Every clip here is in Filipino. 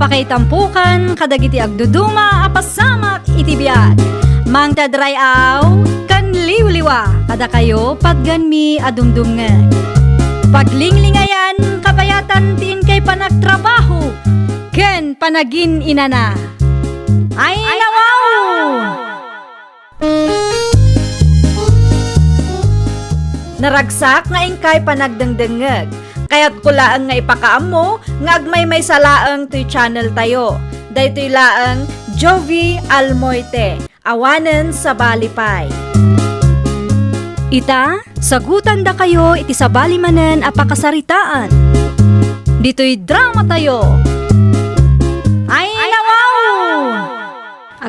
Apakaitampukan, kadagiti agduduma, apasamak itibiyat. Mang tadrayaw, kan liwliwa, kada kayo pagganmi adumdumngan. Paglinglingayan, kabayatan tiin kay panagtrabaho, ken panagin inana. Ay nawaw! Naragsak nga ingkay panagdengdengeg. Kaya't kulaang nga ipakaam mo, nga agmay may salaang to'y channel tayo. Daytoy laang Jovi Almoite, awanen sa balipay. Ita, sagutan da kayo iti sa balimanen apakasaritaan. Dito'y drama tayo. Ay nawaw!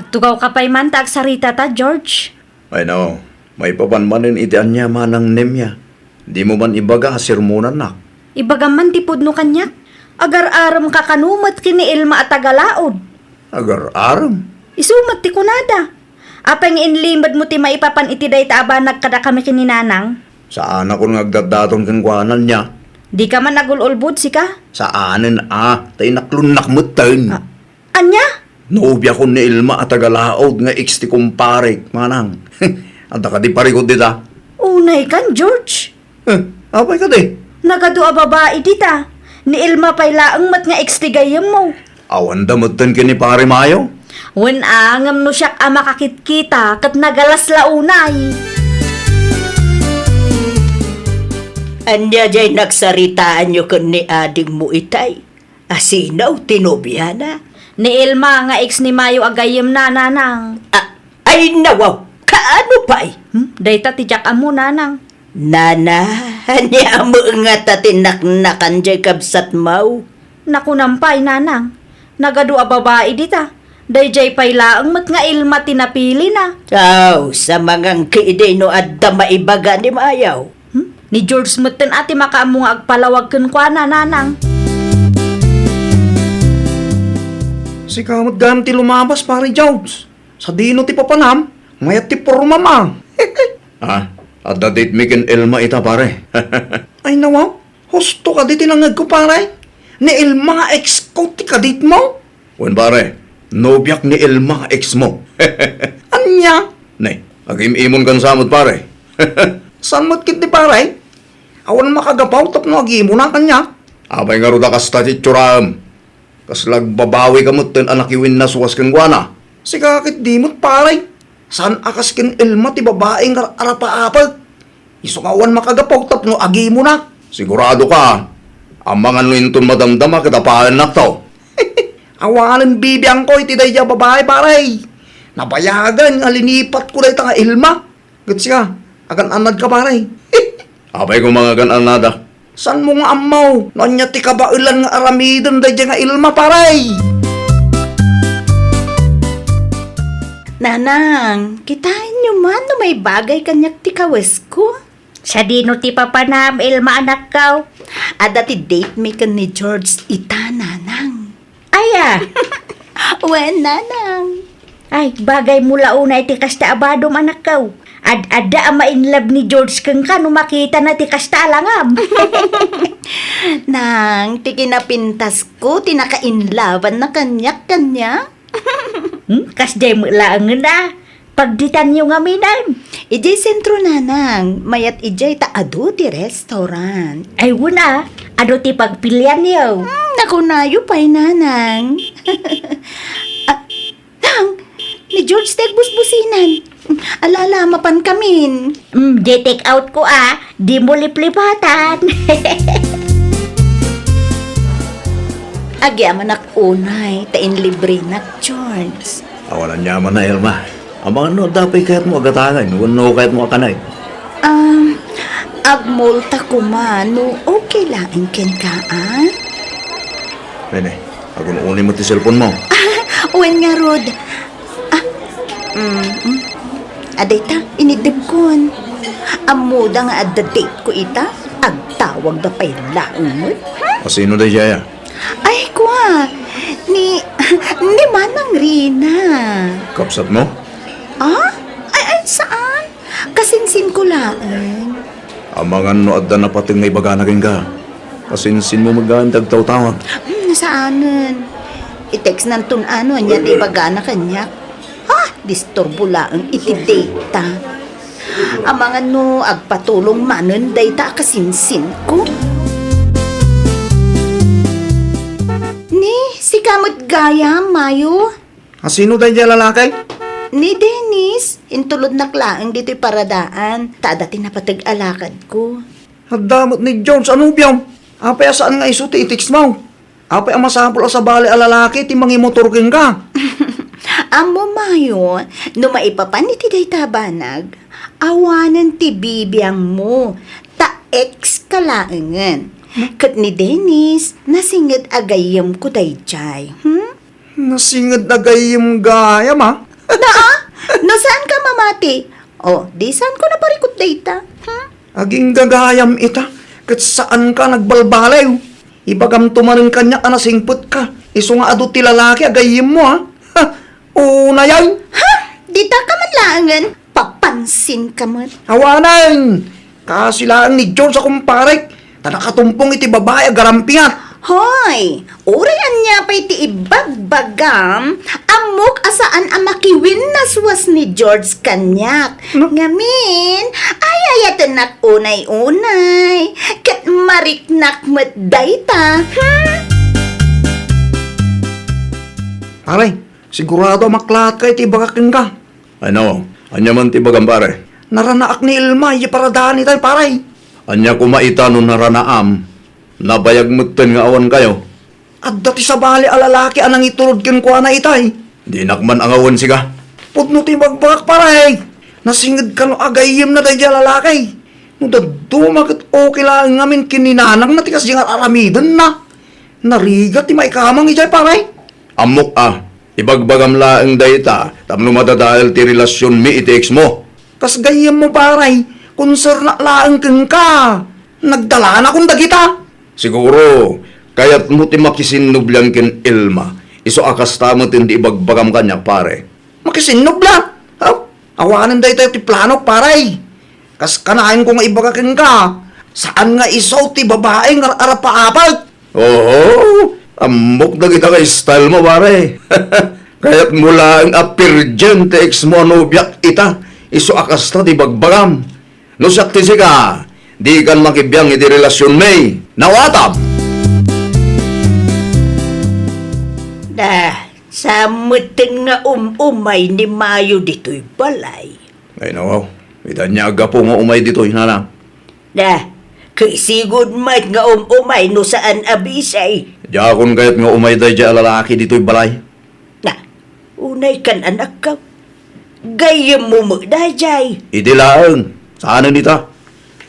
Agtugaw ka pa'y man ta agsarita ta, George. Ay no, may papanmanin itian niya manang nemya. Di mo man ibaga sirmunan na. Ibagaman tipod no kanyak. Agar-aram ka kanumat kini Ilma at tagalaod. Agar-aram? Isumat ti kunada. Apeng inlimad mo ti maipapan iti day taabanag kada kami kininanang. Saan ako nagdadaton kang kwanan niya? Di ka man nagululbud si ka? Saanin tayo naklunak mo tayo. Anya? Nobya ko ni Ilma at tagalaod nga iksti kumparik, manang. Anta ka di parikod dita. Unay kan, George. Apay ka di? Nagado a babae dita. Ni Ilma pa'y laang mat nga ekstigayam mo. Awan damutan ka ni pare Mayo? Wen angam no siyak a makakitkita kat nagalas launay. Anya jay nagsaritaan nyo kun ni ading mo itay. Asinaw, tinobyana. Ni Ilma nga ex ni Mayo agayam na nanang. Ay nawaw, kaano pa'y? Dayta tijak amo nanang. Nana, anya mo nga tatinaknakan jay kabsat mau. Nakunampay nanang. Nagado a babae dita. Dayjay pay laang mat nga Ilma tinapili na. Aw, sa mangang kiiday no adda maibaga ni Mayaw. Ni George Mutten ati makaamo nga agpalawag kun kwa na nanang. Si kamot ganun ti lumabas pare Jones. Sa dino ti papanam, mayat ti pormama. At dati mikin Ilma ita pare. Ay nawaw, husto ka di tinangag ko pare. Ni Ilma nga ex ko ti kadit mo. Wen pare, nobyak ni Ilma nga ex mo. Anya? Nay, agim-imon kan samot pare. San mo't kit di pare? Awan makagapaw tapno agimo na kanya. Abay nga ruda kasta ti tsuram. Kaslag babawi ka mo't anak iwin na suwas kang guana. Si kakit di mo't pare. San akas kin Ilma ti babaeng arapa-apag? Isukawan makagapaw tapno agimo na. Sigurado ka, ang mga nuintun madamdama katapahan na to. Awalan bibiyang ko iti day babae pare. Nabayagan nga linipat ko day nga Ilma. Gats ka, agan anad ka pare. Abay ko mga agan anada. San mo nga amaw? Nanya ti kabailan nga aramidon day nga Ilma pare. Nanang, kitain nyo man no may bagay kanyak ti kawes ko. Sa dino ti papanam Ilma anak kaw. Dati date me kan ni George ita, nanang. Aya. Wen, nanang. Ay, bagay mula una iti kasta abadom anak kaw. Ad-ada ama in love ni George kang ka no makita na ti kasta alangam. Nang, ti kinapintas ko, tinaka-inlaban na kanyak-kanya. Kasday mo lang na. Pagditan yung aminan. Ijay sentro, nanang. Mayat ijay taado ti restaurant. Ay wala. Ano ti pagpilian niyo? Naku nayo pa'y, nanang. Nang, ni George tegbus-businan. Alala, mapan kamin. Di take out ko Di mo liplipatan. Agya manak unay, tain libre nak, George. Awalan niya man na Ilma. Ang mga no, dapat kahit mo agatangan. Wano kahit mo akanay. Agmulta ko man, no, okay lang ken ka, Nene, ako unin mo ti cellphone mo. Uwen nga, Rod. Aday ta, inidib kon. Amuda nga adda date ko ita, agtawag da pa'y launod. O sino day siya? Ay, kwa, ni Manang Rina. Kapsat mo? Ay, saan? Kasinsin ko lang. Ang mga no adda na pating nga ibaganagin ka. Kasinsin mo magaan tagtaw-tawag. Nasaanan? I-text ng tunano niya ti bagana kanya. Disturbo lang iti data. Ang mga no, agpatulong manon data kasinsin ko. Ni, si kamot gaya, Mayo. Sino tayo dyan lalaki? Ni Dennis, intulod na klaang dito'y paradaan. Tada tinapatag-alakad ko. Damot ni Jones, ano biyam? Apay saan nga iso ti itiks mo? Apay ang masapul sa bali a lalaki, ti mangimotorking ka. Amo Mayo, no maipapan iti day tabanag, awanan ti bibiyang mo, ta ex kalaangan. Kat ni Dennis, nasingit agayam ko day jay. Nasingad na gayim gayam ha? No saan ka mamati? Di saan ko naparikot data? Aging gagayam ita, kat saan ka nagbalbalay? Ibagam tumanin kanya ka nasingput ka. Iso nga ado ti lalaki agayim mo ha? Una yan. Dita ka man laangan, papansin ka man. Hawanan! Kasi lang ni Jones akong parek. Tanakatumpong iti babae agarampiat. Hoy, urayan niya pa iti ibagbagam, amok asaan ang makiwin naswas ni George kanyak. Ngamin, ayayatan nak unay-unay, kat mariknak met dayta. Pare, sigurado maklat ka iti bagakin ka. Ano? Anya man ti bagam pare? Naranaak ni Ilma, iya paradaan itay pare. Anya kumaita nun naranaam. Nabayag mutten nga awan kayo. At dati sa bali alalaki anang itulod kin ko na itay. Di nakman ang awan siga. Pudno ti bagbagak pare. Nasingid ka no agayim na tayo dyan lalaki. No dadumakit okay lang ngamin kininanang na ti kasi nga aramidan na. Narigat ti maikamang itay pare. Amok ibagbagam laeng dayta, tapno madadahil ti relasyon mi iti ex mo. Kas gayam mo pare, konser na laang kin ka. Nagdala na kung dagita. Siguro, kaya't mo ti makisinublan kin Ilma, iso akas tamo ti ibagbagam kanya pare. Makisinog la. Awanan dahi tayo ti plano pare. Kas kanahin ko nga ibagakin ka. Saan nga isaw ti babae nga arapa-apag? Oo, amok na kita kay style mo pare. Kaya't mula ang apirgen ti ex mo nubyak ita, iso akas ta ti bagbagam. No sakti ka, di kan makibiyang iti relasyon may. Nawatab! Samutin nga umay ni Mayo dito'y balay. Ay nawaw, itan niya aga po nga umay dito, hinanang. Kaisigod mat nga umay no saan abisay. Diyakon kayat nga umay day dya lalaki dito'y balay. Unay kan anak ka. Gayam mo mo dayay. Idi laeng, saan nita?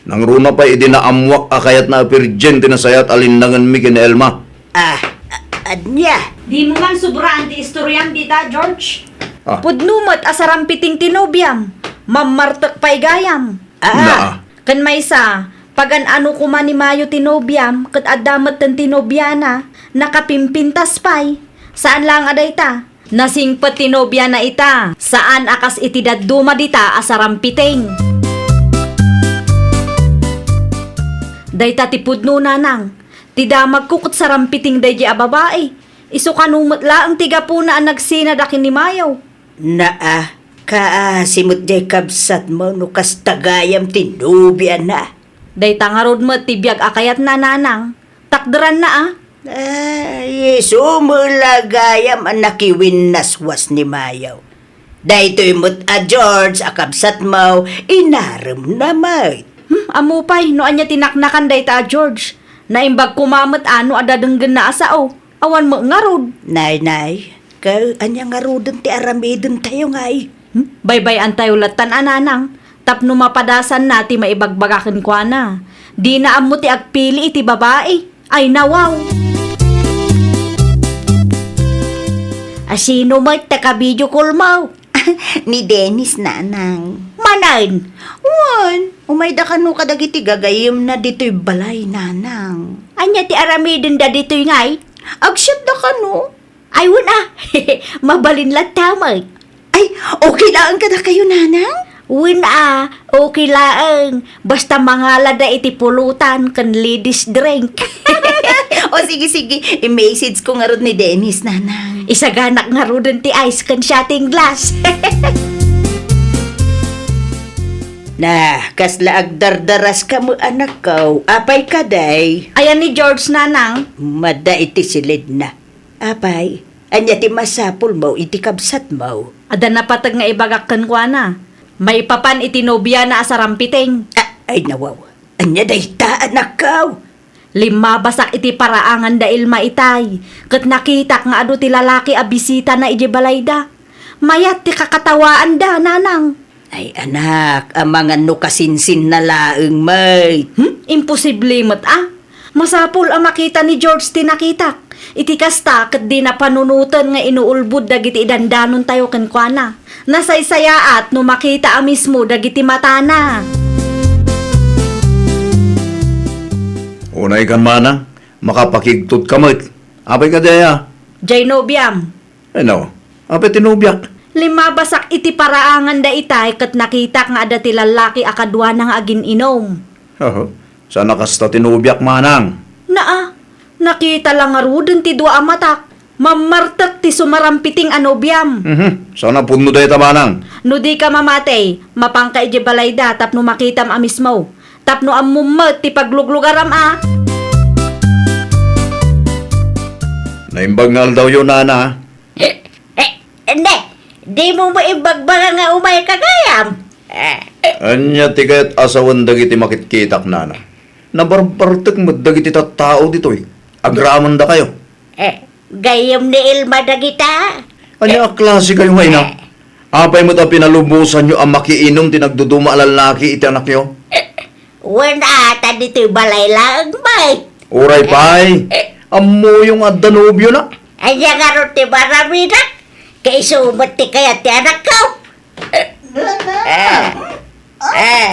Nang runa pa idi na amwak akayat na virgin tinasayat alindangan mi kin Elma. Anya? Di mo man sobraan ti istoryan dita, George. Pudnumot asarampiting tinobyam. Mamartak pa'y gayam. Na. Kan may sa, pagan ano kuman ni Mayo tinobyam, kat adamat ten tinobyana, nakapimpintas pa'y. Saan lang aday ta? Nasingpet tinobyana ita. Saan akas itidad duma dita asarampiting. Dayta ti pudno nanang. Tida magkukot sa rampiting daydi a babae. Iso kanumot la ang tiga po na nagsinad akin ni Mayaw. Simot jay kabsat mo no kas tagayam tinubyan na. Dayta nga rod mo tibiyag akayat na nanang. Takderan na Sumulagayam ang nakiwin naswas ni Mayaw. Daytoy mo't George akabsat mo, inaram na may. Amupay, no anya tinaknakan dayta George. Naimbag kumamot ano adadenggen na asao. Awan mo nga rod. Nay, anya nga rodon ti aramidon tayo ngay. Baybay antayo latan ananang. Tapno mapadasan na ti maibagbagakin kwa na. Di na amo ti agpili iti babae. Ay nawaw. Asino mo takabidyo kulmaw? Ni Dennis nanang. Manan. Umay da kanu kadagiti gagayim na dito'y balay nanang. Anya ti aramidon da dito'y ngay? Agsyat da kanu. Ay wala. Mabalin lang tamay. Ay, okay lang ka na kayo nanang? Okay laang. Basta mangala da iti pulutan kan ladies drink. O sige, i-message ko nga ron ni Dennis, nanang. Isaganak nga rudon ti ice kan shotting glass. Na, kasla agdardaras ka mo anak ko. Apay ka day. Ayan ni George nanang. Mada iti silid na. Apay, anya ti masapul mo, iti kabsat mo. Ada na patag nga ibagakkan ko na. May papan itinobya na asarampiting. Ay nawaw, anya day ta anak ko. 5 basak iti paraangan da ilma itay. Kat nakitak nga ado ti lalaki a bisita na iji balayda. Mayat ti kakatawaan da nanang. Ay anak, ang mga nukasinsin na laeng may. Imposible mo't Masapul ang makita ni George ti nakitak. Iti kasta kat di na panunutan nga inuulbud dagiti idandanon tayo kenkwana. Nasaysayaat no makita a mismo dagiti matana. Unay kan manang, makapakigtot kamot. Apay ka daya. Jay Nobiam. Ano? Apay tinubyak. 5 basak iti paraangan da itay kat nakitak nga ada ti lalaki akadwa nang agin inom. Sana kasta tinubyak manang. Nakita lang nga rudon ti dua amatak. Mamartak ti sumarampiting anobyam. Sana puno daya ta manang. No di ka mamatay, mapangka iji balayda tapno makitam amis mo. Tapno amumot ti pagluglugaram Naimbangal daw yun, nana. Hindi, di mo maibagbaga nga umay kagayam. Anya ti kayat asawan dagiti makitkitak, nana. Nabarbartek mo dagiti tattao dito eh. Agraman da kayo. Gayam ni Ilma dagita. Anya klase kayo ngayon na? Apay mo ta pinalubusan nyo ang makiinom tinagduduma lalaki iti anak nyo? Wala ata dito'y balay lang, bay. Uray pay, amo yung adanobyo na. Anya nga ron ti maramina. Kay sumat ti kaya ti anak ko.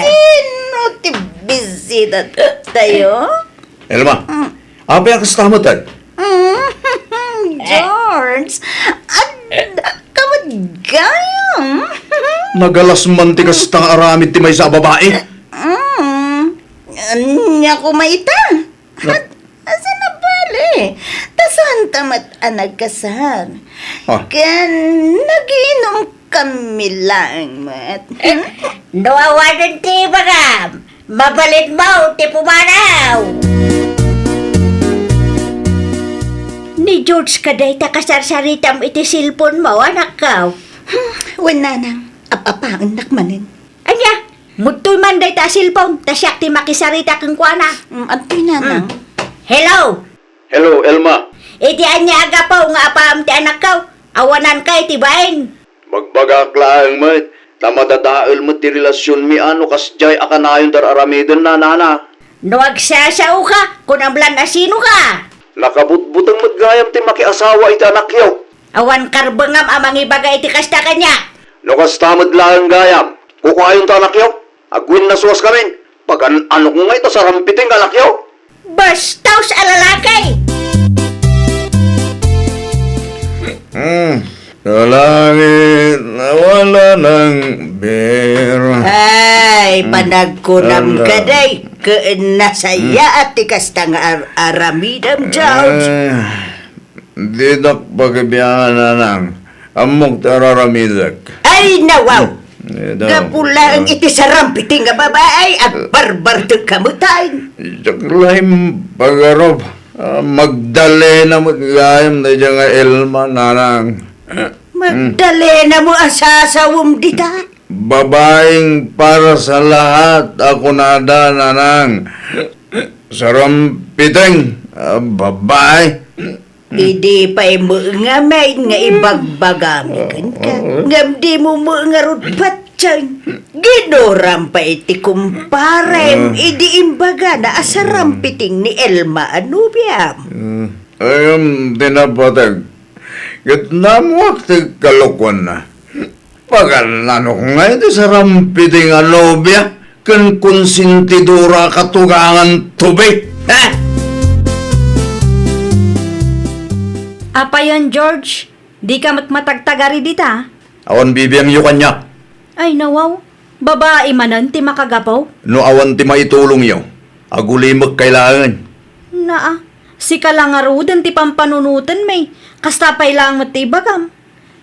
Sino ti bisita tayo? Elma, apay ang kastamot ay? George, kamad gayam. Nagalas man ti kastang aramid ti may sa babae. Anya ko maita. Asa na bali? Tasan tamat anag kasar. Kan naginom kami lang, mat. Nawawanan ti bagam. Mabalit mo, ti pumanaw. Ni George kaday ta kasarsaritam iti silpon mo, anak ka. Wala nang. Apa ang nakmanin. Anya, mutoy man day ta silpon, ta siyak ti makisarita kang kuana. Antoy na nang. Hello, Hello, Elma. iti anya agapaw nga apaam ti anak ka. Awanan kay ti bain. Magbagak lang mo. Tamadadaal mo ti relasyon mi ano kasjay akanayon dar aramidon na nana. Nuagsasaw ka, kung amlan asino ka. Nakabutbutang magayam ti makiasawa iti anak yo. Awan karbengam amang ibagay iti kasta kanya. No kastamad lang gayam. Kukuhayon ta anak yo. Agwin na suwas kamin. Pag ano ko nga ito sa rampiting anak yo. Bastaw sa alalakay. Kalangit nawala ng biro. Ay, panagkunam Ala. ka day. Nasaya at tikas tang aramidam, George. Di na pagbiyahan na nang amok tararamidak. Ay, nawaw. Gapula ang iti sa rampiting nga babae at barbar to kamutay. Jaklaim pagarob. Magdalena magayam na dyan nga Elma nanang. Magdalena mo asasawom dita. Babaeng para sa lahat ako nada nanang. Sarampiting. Babae. Idi pa mo nga may nga ibagbagamikan ka. Ngam di mo nga rudpat dyan. Ginoram pa iti kumparem. Idi imbaga na asarampiting ni Elma Anubiam. Ayun, dinapatag. Gitnamuak ti kalukwan na. Pag-alano ko nga iti sa rampiting anobya, kan konsintidura katugangan tubig. Ha? Apa yon, George? Di ka matagtagari dita? Awan bibiyang yukan niya. Ay, nawaw. Babae manan ti makagapaw? No awan ti maitulong yaw. Agulimag kailangan. Naa, Sika lang nga rudan ti pampanunutan may. Kastapay lang mo ti bagam.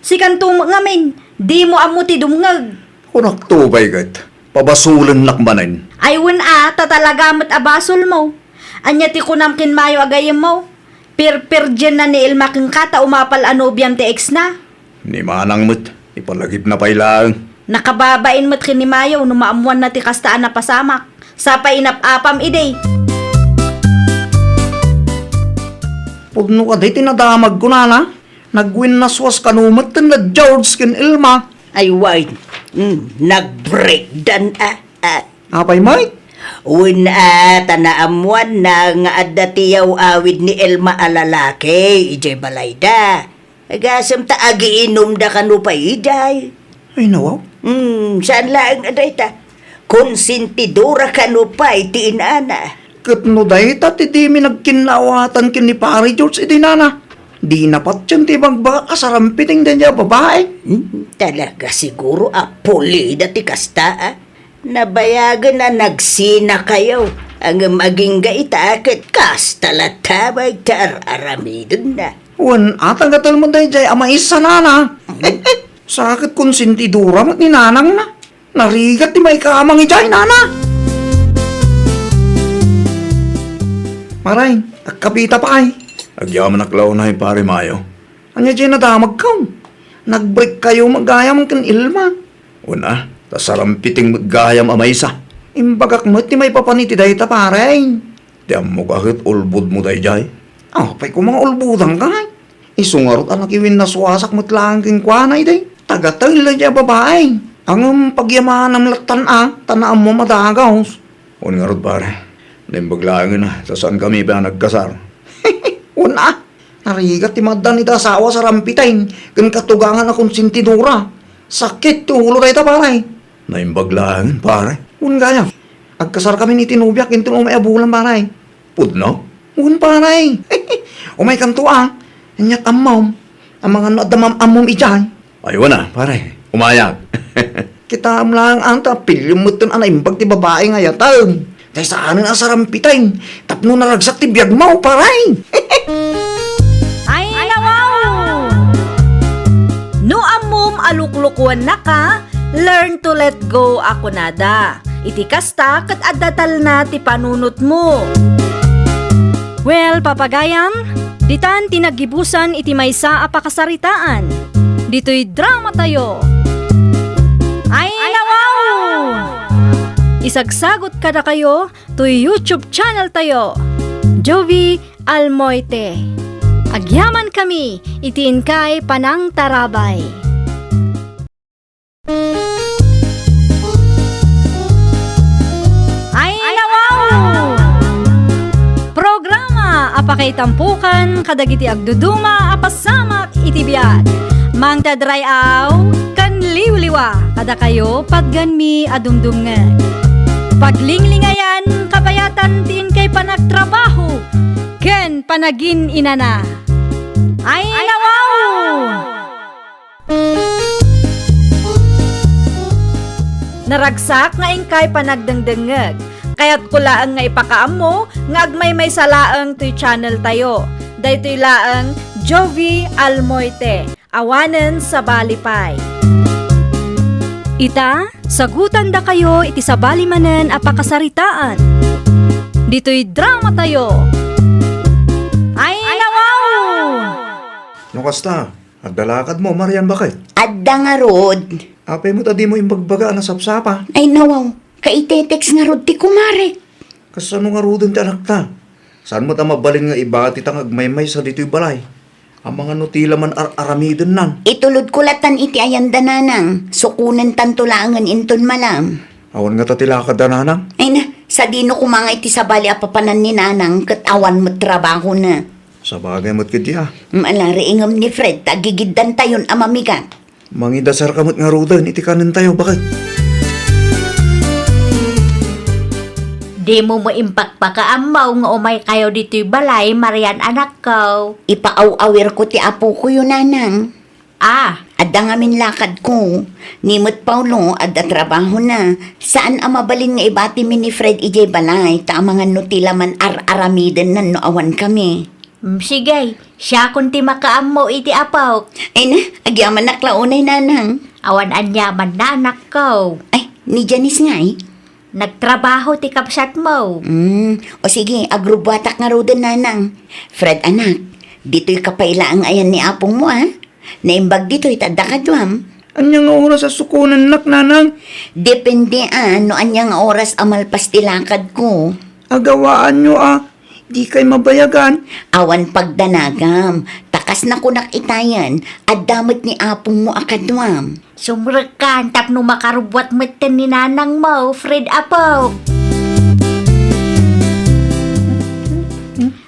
Sikan ngamin, di mo amo ti dumngag. Kunak tubay kat. Pabasulan lakmanin. Aywan tatalaga mo't abasol mo. Anya ti kunamkin mayo agayam mo. Pir-dyan na ni Ilma king kata umapal anobyam ti ex na. Ni manang mo't. Ipalagip na pailang. Nakababain mo't kinimayo no maamuan na ti kastaan na pasamak. Sa painap-apam iday. Pudno ka day tinadamag ko na. Nagwin na swas kanumat na George kin Ilma. Ay, wait. Nag-breakdown, Apay, Mike? Uwin tanaamuan na nga adatiyaw awid ni Elma alalaki, ijay balayda. Agasam ta agiinom da kanu pa ijay. Ay, nawaw. Saan lang aday ta? Konsentidora kanu pa itiin ana. Katno day tati di mi nagkinawatan kin ni Pari George iti nana. Di napat yan ti bagbaka kasarampiting din niya babae. Talaga siguro pulida ti kasta. Nabayagan na nagsina kayo. Ang maging gaitakit kasta latabay tar aramidon na. Wan atang gatal mo day jay ama isa nana. Sakit konsentidura mat ni nanang na. Narigat ti may kamang ijay nana. Maray, akapita pa ay. Agyaman naklaw na yung pare Mayo. Anya dyan nadamag ka. Nag-break kayo magayam kan Ilma. Una, tasarampiting magayam amaysa. Imbagak mo ti may papaniti day ta pare. Di mo kahit ulbud mo day jay. Pay ko mga ulbudang ka. Isungarot anak iwin na suwasak mo't lang king kwanay day. Tagatay lang dyan babae. Ang pagyaman ng latan tanaan mo madagaws. Nga rod pare. Nimbaglaangin na, sa saan kami pa nagkasar. Una, narigat ti magdan ita asawa sa rampitain. Kan katugangan akong sintidura. Sakit ti ulo tayo ta pare. Naimbaglaangin pare. Un gaya. Agkasar kami ni tinubyak kintin umay abulan pare. Pudno? Un pare. Umay kanto Anyat amam. Ang mga nadamam amom ijay. Aywan na pare. Umayag. Kita lang anta pilyong mo ito anaimbag ti babae nga yatang. Dahil saan ang sarampitain. Tapno naragsak ti biyag mo pare. Ay, nawaw! No amom aluklukwan na ka, learn to let go ako nada. Iti kasta kat addatal na ti panunot mo. Well, papagayam, ditan tinagibusan iti maysa apakasaritaan. Dito'y drama tayo. Ay, nawaw! Isagsagot ka na kayo to YouTube channel tayo. Jovi Almoite. Agyaman kami, itiin kay Panang Tarabay. Ay, nawaw! Programa apakay tampukan kadagiti agduduma apasamak itibiyat. Mang tadrayaw kan liwliwa kada kayo pagganmi adumdumngan. Paglinglingayan kabayatan tin kay panagtrabaho ken panagin inana. Ay, nawaw! Naragsak nga ingkay panagdengdengeg. Kaya't kulaang nga ipakaam mo nga agmay may salaang to'y channel tayo. Daytoy laang Jovi Almoite. Awanen sa Balipay. Ita, sagutan da kayo iti sabali manen apakasaritaan. Dito'y drama tayo. Ay, nawaw! No kasta, agdalakad mo, Marian bakit? Adda nga rod. Apay mo tadi mo imbagbaga na sapsapa. Ay nawaw, kaitetex nga rod ti kumare. Kasano nga rudin ti anak ta? Saan mo ta mabalin nga ibati tang agmaymay sa dito'y balay? Ang mga nutila man aramidon nan. Itulod kulatan iti ayan dananang. Sukunan tantulangan inton malam. Awan nga tatilakad da nanang. Ay na, sa dino ko mga iti sabali apapanan ni nanang kat awan mo trabaho na. Sa bagay mo't kiti Malari ingam ni Fred, tagigiddan tayon amamigan. Mangidasar kamot nga rudan, iti kanin tayo, bakit? Di mo mo impakpakaamaw nga umay kayo dito'y balay, Marian anak ko. Ipaaw-awir ko ti apo ko yun nanang. Ah, Adda nga min lakad ko. Nimot Paulo, adda trabaho na. Saan amabalin nga ibati mi ni Fred ijay balay, ta mga nutila man aramiden nan no awan kami. Sige, siya kung ti makaamo iti apaw. Ay na, agyaman naklaunay nanang. Awan anyaman na anak ko. Ay, ni Janice nga eh. Nagtrabaho ti kapsat mo. O sige, agrubatak nga rodan nanang. Fred anak, dito'y kapaila ang ayan ni apong mo Naimbag dito'y tadakadwam. Anyang oras sa sukunan nak nanang. Depende no anyang oras amalpas tilakad ko. Agawaan nyo Di kay mabayagan. Awan pagdanagam, takas na kunak itayan, at damot ni apong mo akadwam. Sumrekan tapno makarubwat meten ni nanang mo, Fred apaw.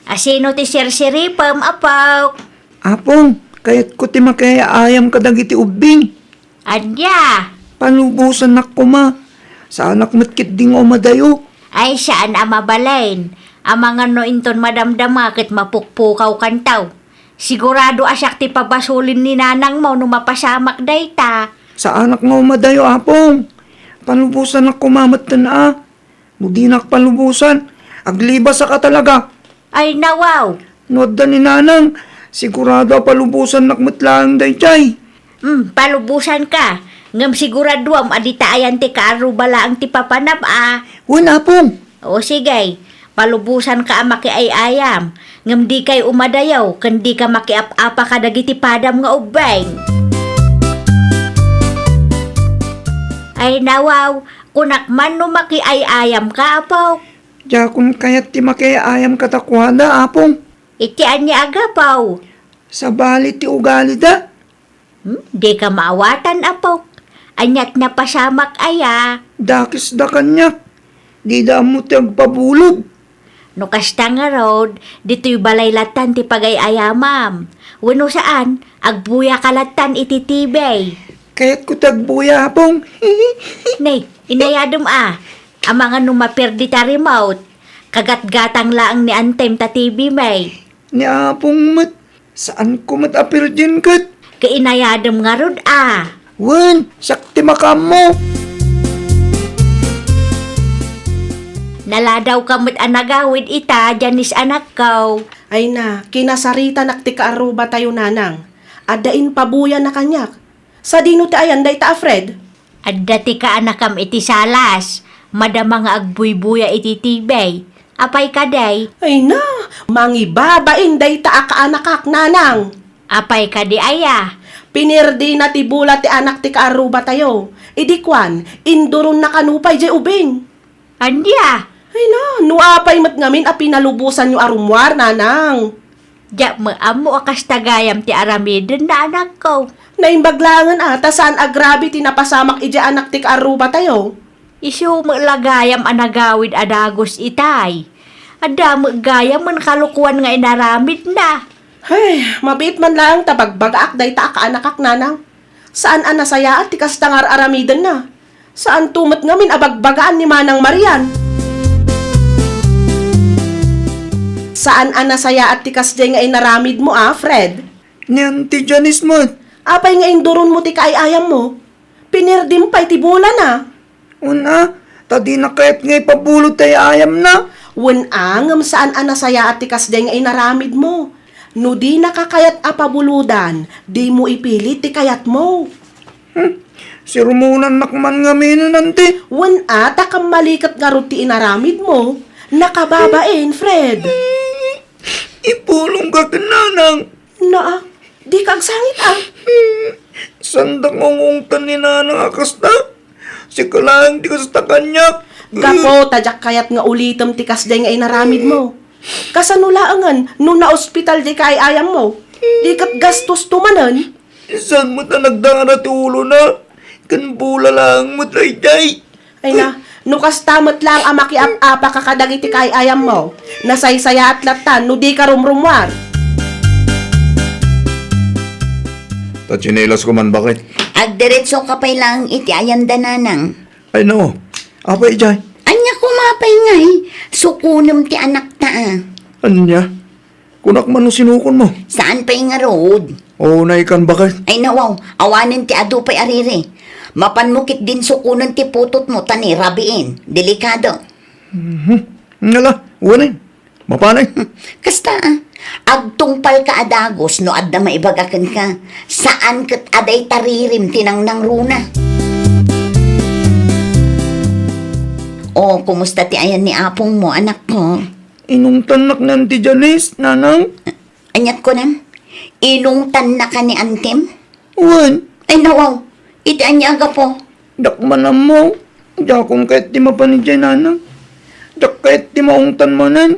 Asino ti sirsiripam apaw. Apong, kayat ko ti makayaayam kadag iti ubing. Anya, Palubusan nak ko ma. Sa anak matkit ding o madayo. ay saan amabalain. Amang ano inton madamdama ket mapukpukaw kantaw. Sigurado asyak ti pabasulin ni nanang mo no mapasamak dayta. Sa anak nga o madayo apong. Palubusan nak kumamat na Mudinak palubusan. Aglibas ka talaga. Ay nawaw. Nodda ni nanang. Sigurado palubusan nakmatlang dayjay. Palubusan ka. Ngam siguraduam adita ayan ti kaarubala ang ti papanap Wala apong. O sige, palubusan ka maki ay ayam. Ngam di kay umadayaw, kan di ka makiap-apa ka dagiti padam nga ubay. Ay nawaw, kunak man no maki ay ayam ka apaw. Jakun kayat ti makayaayam katakwada apong. Iti anya agapaw. Sa bali ti ugali da. Di ka maawatan apaw. Anyat na pasamak aya. Dakis da kanya. Di da mo ti agpabulog. No kasta nga road, dito'y balay latan ti pagay-ayamam. Wano saan, agbuya kalatan iti tibay. Kayat ko tagbuya apong. Nay, inayadom ang mga numapirdi ta remote. Kagat-gatang laang ni Antem ta TV may. Ni apong mat. Saan ko mat apir dyan kat? Kainayadom nga rod Wan, sakti makam mo. Naladaw kamot anagawid ita, Janice anak ko. Ay na, kinasarita nakti kaaruba tayo nanang. Adain pabuya na kanyak. Sa dino ti ayan day ta Fred. At dati ka anakam iti salas. Madama nga agbuy-buya iti tibay. Apay ka day. Ay na, mangibabain day ta akaanakak nanang. Apay ka di aya. Pinirdi na ti bula ti anak ti kaaruba tayo. Idikwan, induron na kanupay jay ubing. Andya. Ay na, nuapay mat ngamin a pinalubusan yung arumwar nanang. Diya mo amo akas tagayam ti aramidin na anak ko. Naimbaglangan ata saan agrabi tinapasamak ija anak ti kaaruba tayo. Isu mo lagayam anagawid adagos itay. Ada mo gayam man kalukuan nga inaramid na. Ay, mabit man lang tapagbagaak day ta akaanakak nanang. Saan anasaya at tikas tangar aramidan na? Saan tumat ngamin abagbagaan ni Manang Marian? Saan anasaya at tikas day nga inaramid mo Fred? Niyan ti Janice mat. Apay nga induron mo ti kaayayam mo? Pinirdim pa'y tibulan na. Una, tadi na kayat ngay pabulot tayo ayam na. Wunangam saan anasaya at tikas day nga inaramid mo? No di nakakayat apabuludan, di mo ipilit ti kayat mo. Si Rumunan nakman nga nanti. Wan ata kang malikat nga ro ti inaramid mo. Nakababain, Fred. Ipulong ka kananang. Naa, di kagsangit Sandang ungungtan ni nanang akas na. Si kalang di kasta kanya. Gapo, tadyak kayat nga ulitam ti kasday nga inaramid mo. Kasanulaangan, nung na-ospital di kay ayam mo. Di kat gastos tumanan. Saan mo ta nagdara ti ulo na? Kanbula lang mo tay. Ay na, nukas tamat lang ang makiap-apa kakadagiti kay ayam mo. Nasaysaya at latan, no di ka rumrumwar. Tachinelas ko man bakit? Agdiretso ka pa'y lang iti ayan dananang. Ay no, Apay jay. Anya kumapay ngay, sukunam ti anak ta anya? Kunak man no sinukon mo. Saan pa'y nga road? O naikan bakit? Ay nawaw, awanin ti adu pa'y arire. Mapanmukit din sukunan ti putot mo tani rabiin. Delikado. Ngala, uwanin. Mapanay. Kasta Agtungpal ka adagos no adda maibagakan ka. Saan kat aday taririm tinang nang runa. O, kumusta ti ayan ni apong mo, anak ko? Inong tanak nan ti Janice, nanang. Anyat ko nam? Inungtan na ka ni Antem? Wan, Ay nawaw, iti anyaga po. dakman mo. Dakong kahit di mapanidya, nanang. Dak kahit di maungtan mo nan.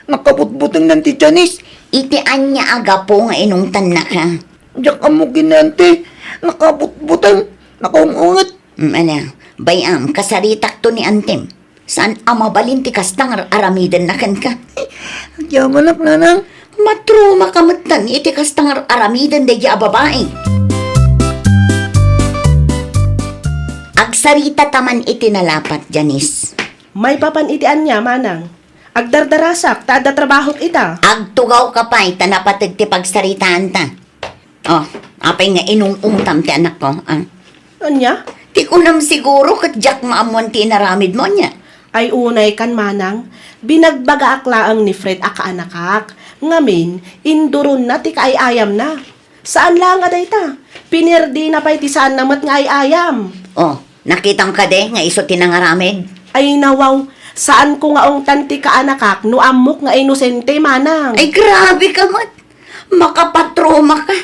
Nakaputbutang nan ti Janice. Iti anya aga po nga inungtan na ka. Dak amo ginante. Nakaputbutang. Nakaungungat. Ano, bayam, kasaritak to ni Antem. Saan amabalin ti kastang aramidan na kan ka? Yamanak, nanang. Matruma kamatan iti kastang aramidan da ya babae. Agsarita taman iti nalapat, Janice. May papan itian niya, manang. Agdardarasak, taada trabaho ita. Agtugaw ka pa, itanapatig ti pagsaritaan ta. Oh, apay nga inungungtam ti anak ko, ah. Anya? Ti kunam siguro kat jak maamuan ti naramid mo niya. Ay unay kan manang, binagbaga aklaang ni Fred akaanakak. Ngamin, induron na ti kaayayam na. Saan lang aday ta? Pinirdi na pa'y ti saan namat nga ayayam. Oh, nakitang ka de nga iso tinangaramid. Ay nawaw, saan ko nga ong tanti kaanakak no amok nga inosente manang. Ay grabe ka mat. Makapatroma ka.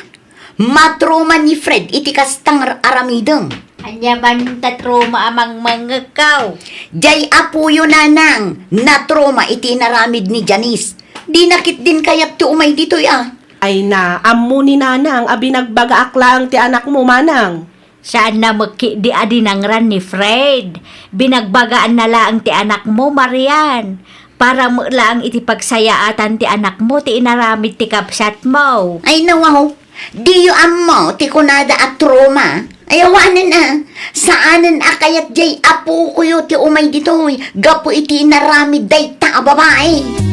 Matroma ni Fred iti kastang aramideng. Anya ban tatroma amang mangagaw. Jay apuyo nanang, natroma iti naramid ni Janice. Di nakit din kayat ti umay dito ya. Ay na, ammo ni nanang abinagbaga aklang ti anak mo manang. Saan na magki di adinangran ni Fred? Binagbagaan na lang ti anak mo, Marian. Para mo lang iti pagsayaatan ti anak mo, ti inaramid ti kapsat mo. Ay nawaw, di yu ammo ti kunada at troma. Ay awanan na, saanan akayat jay apo ko yu ti umay dito. Gapo iti naramid day ta babae.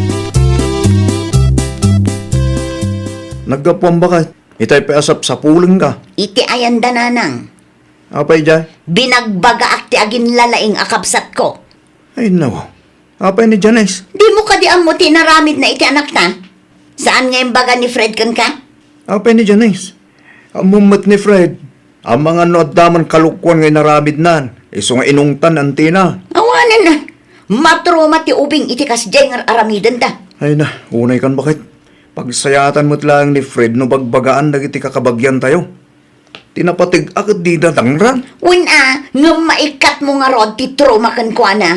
Naggapuan ba ka? Itay paasap sa puling ka. Iti ayan dananang, Apay jay? binagbaga ak ti agin lalaing akapsat ko. Ay nawa. Apay ni Janice. Di mo ka di ammo ti naramid na iti anak ta? Saan nga yung baga ni Fred kan ka? Apay ni Janice. Ang mumot ni Fred. Ang mga noaddaman kalukwan ngay narabid nan. Iso nga inungtan antina. Awanan na, matroma ti ubing iti kasjay nga aramidan ta. Ay na, unay kan bakit? Pagsayatan mo't lang ni Fred no bagbagaan dagiti kakabagyan tayo. Tinapatig akit di dadangran. Wina, nga maikat mo nga rod ti troma kan kwa na.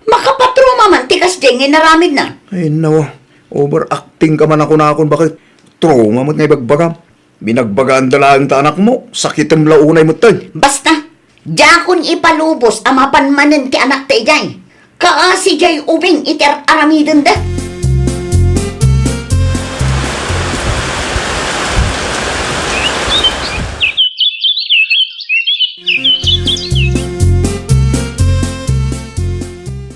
Makapatroma man ti kasjay nga naramid na. Ay nawa, overacting ka man ako na akong bakit? Trauma mo't ngay bagbagam. Binagbagaan dalang ta anak mo, sakitem launay mo tayo. Basta, jakon ipalubos amapan manen ti anak ti jay. Kaasi jay ubing iti aramidan da.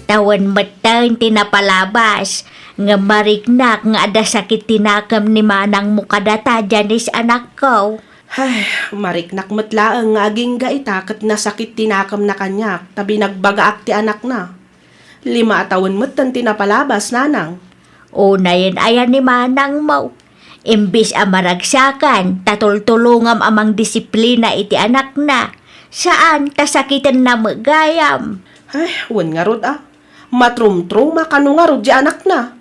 Tawan matan tinapalabas. Nga mariknak nga ada sakit tinakam ni manang mukadata Janice anak ko. Ay, mariknak matlaang nga aging gaita kat nasakit tinakam na kanya tabi nagbaga ak ti anak na. 5 taon matan tinapalabas nanang. Unayan ayan ni manang mo. Imbis amaragsakan, tatultulungam amang disiplina iti anak na. Saan kasakitan na magayam? Ay, wan nga rod ah. Matrum-truma kano nga rod di anak na.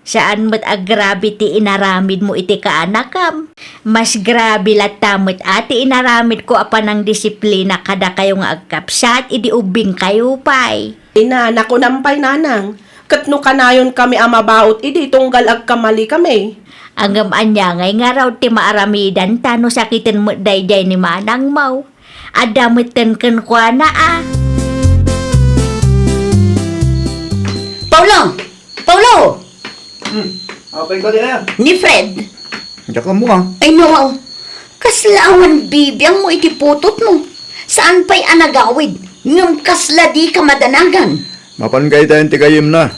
Saan mo't agrabe ti inaramid mo iti kaanakam? Mas grabe latamot ati inaramid ko apa ng disiplina kada kayo nga agkapsat, idi ubing kayo pay. Ina, naku nampay nanang. Katno kanayon kami amabaot idi tunggal agkamali kami. Angam anya ngay nga raw ti maaramidan tano sakitin mo dayjay ni manang mau. Adamitan ken kwa na ah. Paulo! Paulo! Apay ka din yan. Ni Fred. Diyak ka mo ka. Ay no, kaslawan bibiyang mo iti putot mo. Saan pa'y anagawid? Ngam kasla di ka madanagan. Mapan kayo tayo tigayim na.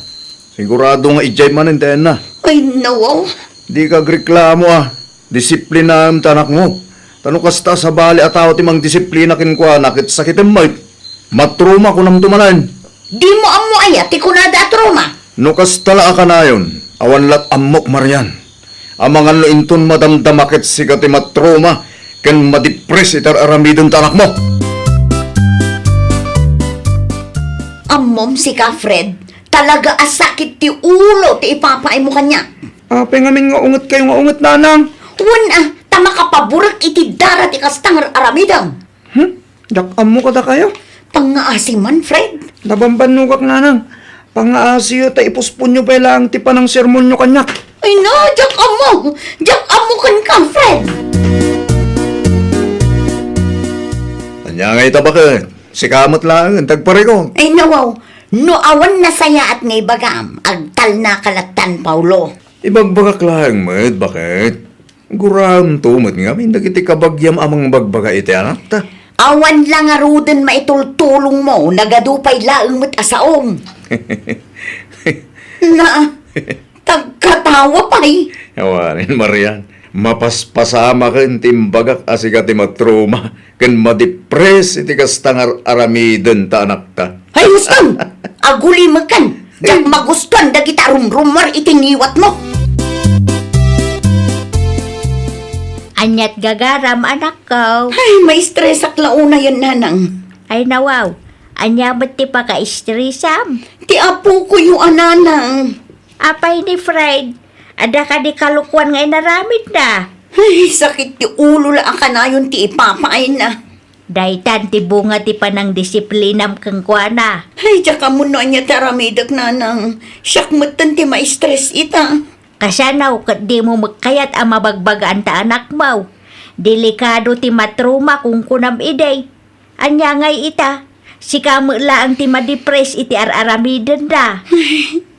Sigurado nga ijay manin tayo na. Ay no, Di ka reklamo ah. Disiplina ang tanak mo. Tano kasta sa bali at tao timang disiplina kinkwa nakit sakitin mo. Matruma ko nang tumanan. di mo amo ayat ti kunada at Roma. No kastala ka na yun. Awan lat amok Marian. Amangan lo inton madamdamakit si kati matroma ken madipres itar aramidon ta anak mo. Ammom si ka, Fred. Talaga asakit ti ulo ti ipapay mo kanya. Apay ngamin nga unget kayo nga unget, nanang. Tama ka paburak iti darat ikastang aramidang. Jakam mo kada kayo. Pangaasi man, Fred. Nabambanukak, nanang. Pangaasiyo ta ipuspon nyo pa lang ti panang sermon nyo kanyak. Ay na, jak amo kan ka, Fred. Anya nga itabakit. Si kamot lang ang tagpare ko. Ay nawaw, no awan na saya at ngay bagam, agtal na kalatan, Paulo. Ibagbagak lang, med, bakit? Guram tumot nga, may nagiti kabagyam amang bagbaga iti anak ta. Awan lang aruden maitultulong mo, nagadupay laeng met asaong. Na, tagkatawa pa'y. Yawanin, Marian. Mapaspasama ken timbagak asiga ti matroma ken madipres iti kastangar aramiden ta anak ta. Hay, Huston! Aguli makan! Diyak magustuhan da kita rumrumar itingiwat mo! Anyat gagaram anak ko. Ay, may stress ak launa yan, nanang. Ay nawaw, anya ba't ti pa ka-istresam? Ti apo ko yung ananang. Apay ni Fred, ada ka di kalukwan nga inaramid na. Ay, sakit ti ulo lang ka na yun ti ipapain na. Daitan ti bunga ti panang disiplinam kang kuana. Ay, tsaka mo na niya taramidak, nanang. Syakmatan ti ma-stress ita. Kasanaw kat di mo magkayat ang mabagbagaan ta anak mo. Delikado ti matruma kung kunam iday. Anya ngay ita, si kamo laang ti madipres iti araramiden da.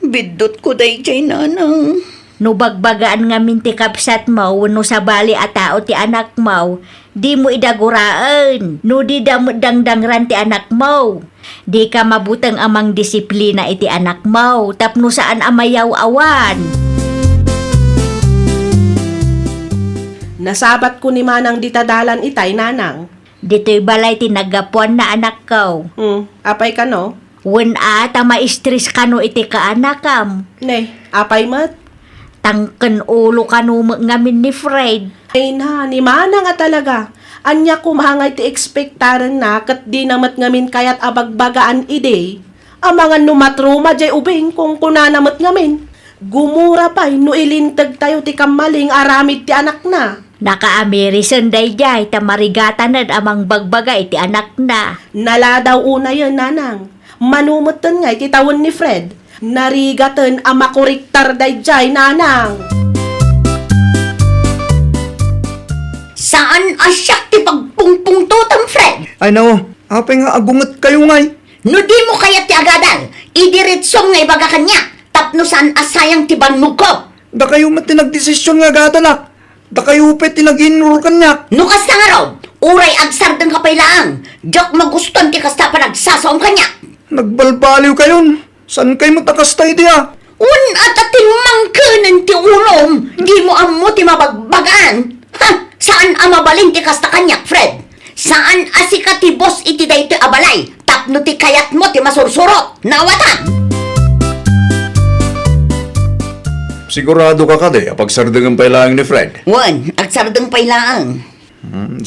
Bidot ko day jay, nanang. No bagbagaan nga minti kapsat mo, no sabali a tao ti anak mo, di mo idaguraan, no di dangdangran ti anak mo. Di ka mabutang amang disiplina iti anak mo, tapno saan amayaw awan. Nasabat ko ni manang ditadalan itay, nanang. Dito'y balay tinagapuan na anak ko. Apay ka no? Wen ata ma-stress ka no iti kaanakam. Ne, apay mat? Tangken ulo ka no ngamin ni Fred. Ay na, ni mana nga talaga. Anya kumahangay ti ekspektaran na kat di namat ngamin kayat abagbagaan ide. Ang mga numatruma jay ubing kung kunanamat ngamin. Gumura pa'y no ilintag tayo ti kamaling aramid ti anak na. Naka-Amerisan day jay, tamarigatanan amang bagbaga iti anak na. Nala daw una yun, nanang. Manumutan nga iti tawon ni Fred. Narigatan ang makuriktar day jay, nanang. Saan asyak ti pagpungpungtutan, Fred? Ay no, apay nga agunget kayo ngay. No di mo kaya ti agadal, idiritsong nga ibaga kanya. Tapno saan asayang ti bannog ko. Da kayo mat tinagdesisyon nga gatalak. Da kayo pet tinag-inroll kanyak. No kasta nga raw, uray agsar ng kapaylaang. Diyak magustuhan ti kasta pa nagsasaong kanya. Nagbalbaliw kayon. San kayo matakastay diya? At ating mangkanan ti ulom, di mo amo ti mabagbagaan. Ha? Saan ang mabaling ti kasta kanyak, Fred? Saan asika ti boss iti day ti abalay? Tapno ti kayat mo ti masursurot. Nawatan! Sigurado ka kade, pagsardagan pa ilang ni Fred. Wan, agsardang paylaang.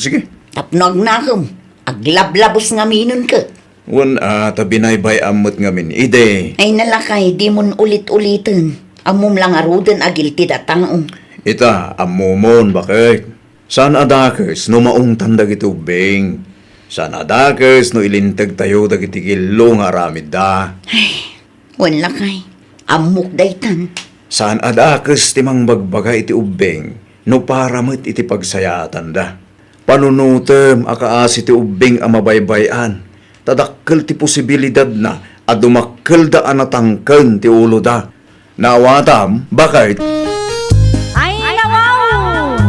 Sige. Tapnog na akong. Aglablabos nga minon ka. Wan tabinaybay amot ngamin. Ide. Ay nalakay, di mon ulit-ulitin. Amom lang aruden agil ti datang. Ita, amumon, bakit? Saan adakes no maong tandag ito, Bing? Saan adakes no ilintag tayo dagiti kilo nga aramid da? Wan lakay, amok daytan. Saan adakes timang bagbaga iti ubing no paramit iti pagsayatan da? Panunutem akaas iti ubing ang mabaybayan. Tadakkel ti posibilidad na adumakkel da anatangken ti ulo da. Nawatam, bakit? Ay nawaw!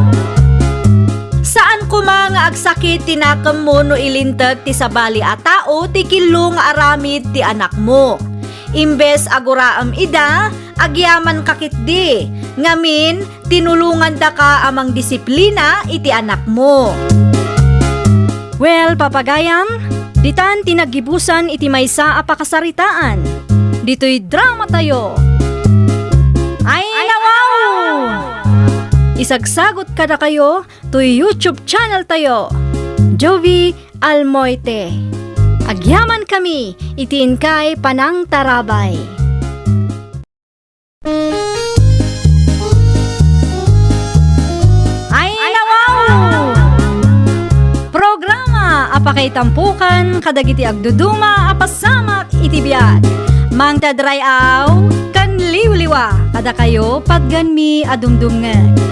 Saan ko mga agsakit tinakam mo no ilintag ti sabali a tao ti kilo nga aramid ti anak mo. Imbes aguraam ida, agyaman kakit di. Ngamin, tinulungan da ka amang disiplina iti anak mo. Well, papagayam, ditan tinagibusan iti maysa a pakasaritaan. Dito'y drama tayo. Ay nawaw! Isagsagot kada kayo to YouTube channel tayo, Jovi Almoite. Agyaman kami, itiin kay Panang Tarabay. Ay nawaw! Programa apakay tampukan kadagiti agduduma apasamak itibiyat. Mang tadrayaw kan liwliwa kada kayo pagganmi adumdumngan.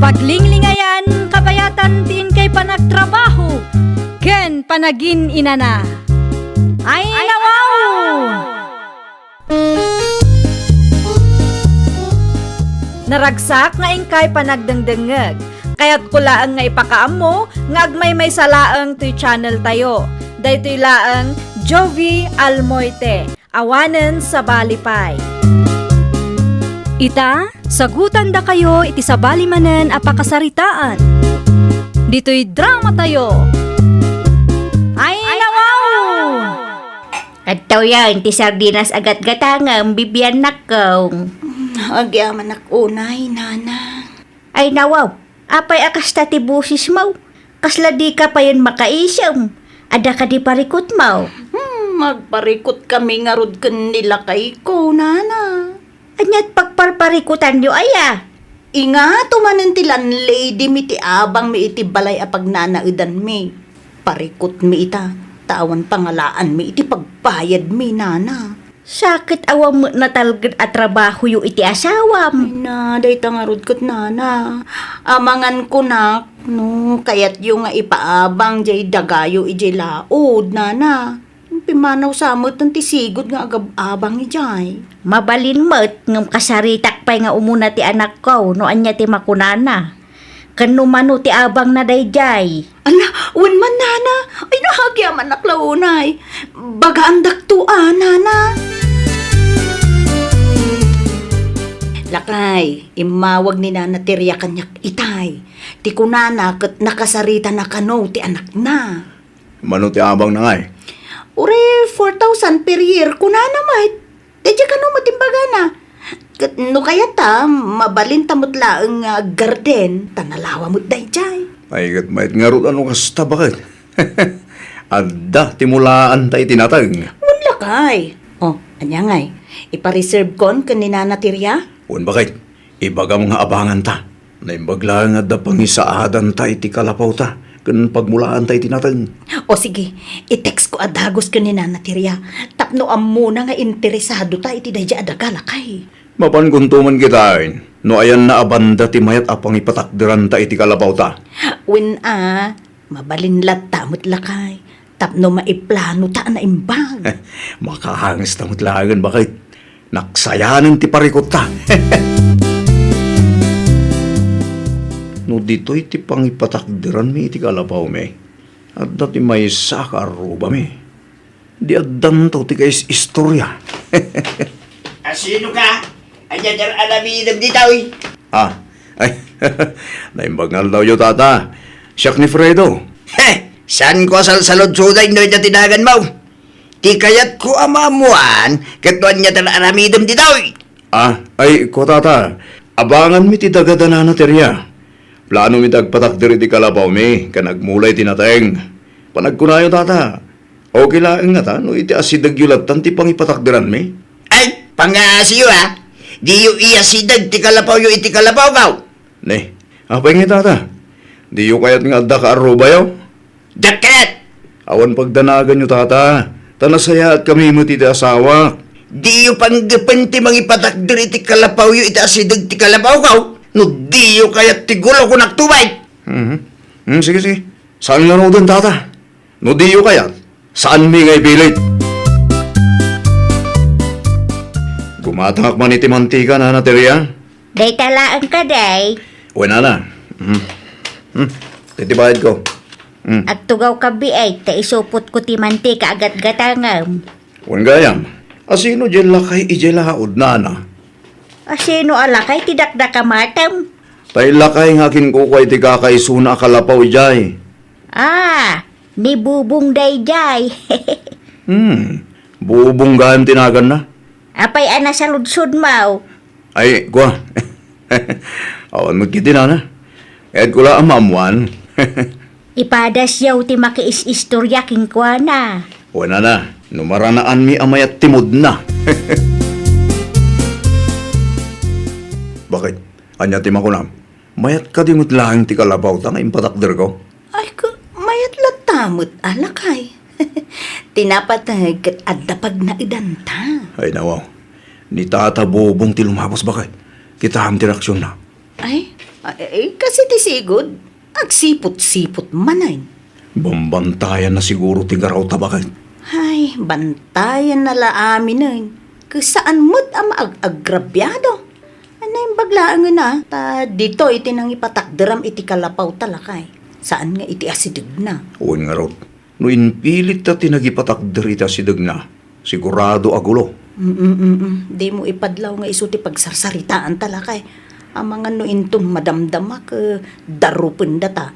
Paglinglingayan kabayatan tiin kay panagtrabaho ken panagin inana. Ay nawaw! Naragsak nga ingkay panagdengdengeg. Kaya't kulaang nga ipakaammo nga agmay may salaang to'y channel tayo. Daytoy laang Jovi Almoite. Awanen sa Balipay. Ita, sagutan da kayo iti sa balimanen apakasaritaan. Dito'y drama tayo. Ay nawaw! At tayo yan, ti sardinas agat-gatangam, bibiyan nakaw. Agyaman unay, nana. Ay nawaw, apay akas ta ti busis mo. Kasla di ka pa yun makaisam. Ada ka di parikot mo. Magparikot kami nga rod kan nila kay ko, nana. Anyat pagparparikutan nyo aya. Inga, tumanan tilan lady mi ti abang mi iti balay apag nanaudan mi. Parikot mi ita, tawan pangalaan mi iti pagbayad mi, nana. Sakit awam mo na talgad at trabaho yu iti asawam. Na, day tangarod kot, nana. Amangan ko na, no, kayat yung nga ipaabang jay dagayo ijay laod, nana. Pimanaw samot ng tisigod nga agab-abang ijay. Mabalin mo't ngam kasaritak pa'y nga umuna ti anak ko no anya ti makunana. Kanumano ti abang na dayjay. Ala, un man, nana. Ay, nahagyaman naklaunay. Bagaan daktuan, nana. Lakay, imawag ni nana tirya kanyak itay. Ti kunana kat nakasarita na kano ti anak na. Mano ti abang na nga eh. Ure, 4,000 per year. Kunana mait. Dadya ka no matimbaga na. Kat no kaya ta, mabalin tamot laang garden. Tanalawa mo't dayjay. Ay kat mait nga ron ano kasta bakit? Adda timulaan tayo tinatag. Wala kay. Oh, anya ngay. Ipa-reserve kon kanina na tirya? Un bakit? Ibaga mga abangan ta. Naimbagla nga da pangisaadan ta iti kalapaw ta. Kan pagmulaan tayo tinatag. O sige, i-text ko adagos kanina na tirya. Tapno muna nga interesado ta iti dayja adagala kay. Mapanguntuman kita no ayan na abanda ti mayat apang ipatakdiran ta iti kalapaw ta. When mabalinlat tamot lakay. Tapno maiplano ta na imbag. Makahangis tamot lagan bakit? Naksayanan ti parikot ta. No dito'y ti pangipatakdiran mi iti kalapaw me. At dati may sakaruba me. Di addam to ti kais istorya. Sino ka? Ayan yung alamidam di tao eh. Ay, naimbagal daw yung tata. Siyak ni Fredo. San ko salsalod suday no yung tinagan mo? Ti kayat ko amamuan, katuan niya tala alamidam di tao eh. Ay, ko tata. Abangan mi ti dagadana na terya. Plano mi dagpatakdir iti kalapaw mi, kanagmulay tinateng. Panagkunayo tata. Okay lang nga ta, no iti asidagyulatan ti pangipatakdiran mi. Ay, pangasiyo ha. Di yu iya sidag ti kalapaw yu iti kalapaw kaw. Ne, apay nga tata. Di yu kayat nga adda ka aruba yaw. Dakat! Awan pagdanagan nyo tata. Tanasaya at kami mo ti asawa. Di yu panggapan ti mangipatakdir iti kalapaw yu iti asidag ti kalapaw kaw. No di yu kayat ti gulo ko nagtubay. Sige. Saan nga doon tata? No di yu kayat? Saan mi ngay bilit? Gumatangak man iti mantika na naterya? Day talaan ka day. Wala na. Titibayad ko. At tugaw ka biay, ta isupot ko ti mantika agat-gatangam. Wan gayam. Asino dyan lakay ijela haod na na? Asino alakay tidakda ka matam? Tay lakay nga kinkukay ti kakaisuna kalapaw jay. Ni bubong dayjay. Bubong gayam tinagan na. Apay ana sa ludsod mau. Ay, kwa. Awan mo kiti na. Kahit kula ang mamuan. Ipadas yaw ti makiis-istorya king kwa na. Wala na. Numaranaan mi amayat timod na. Bakit? Anya ti makunam. Mayat ka dimot lang ti kalabaw ta nga impatakder ko. Ay, mayat latamot, alakay. Tinapatag kat adapag na idanta. Ay nawaw. Ni tata bobong ti lumabas bakit? Kita am ti reaksyon na. Ay, kasi ti sigod, agsipot-sipot manay. Bambantayan na siguro ti garaw ta bakit? Ay, bantayan na laamin na. Kasaan mo't ang agrabyado. Ano yung baglaan nga na? Ta dito iti nang ipatakderam iti kalapaw talakay. Saan nga iti asidig na? Uwan nga raw. No inpilit ta tinagipatakder ita si Dagna. Sigurado agulo. Di mo ipadlaw nga iso ti pagsarsaritaan talakay. Ang mga no inton madamdamak darupin data.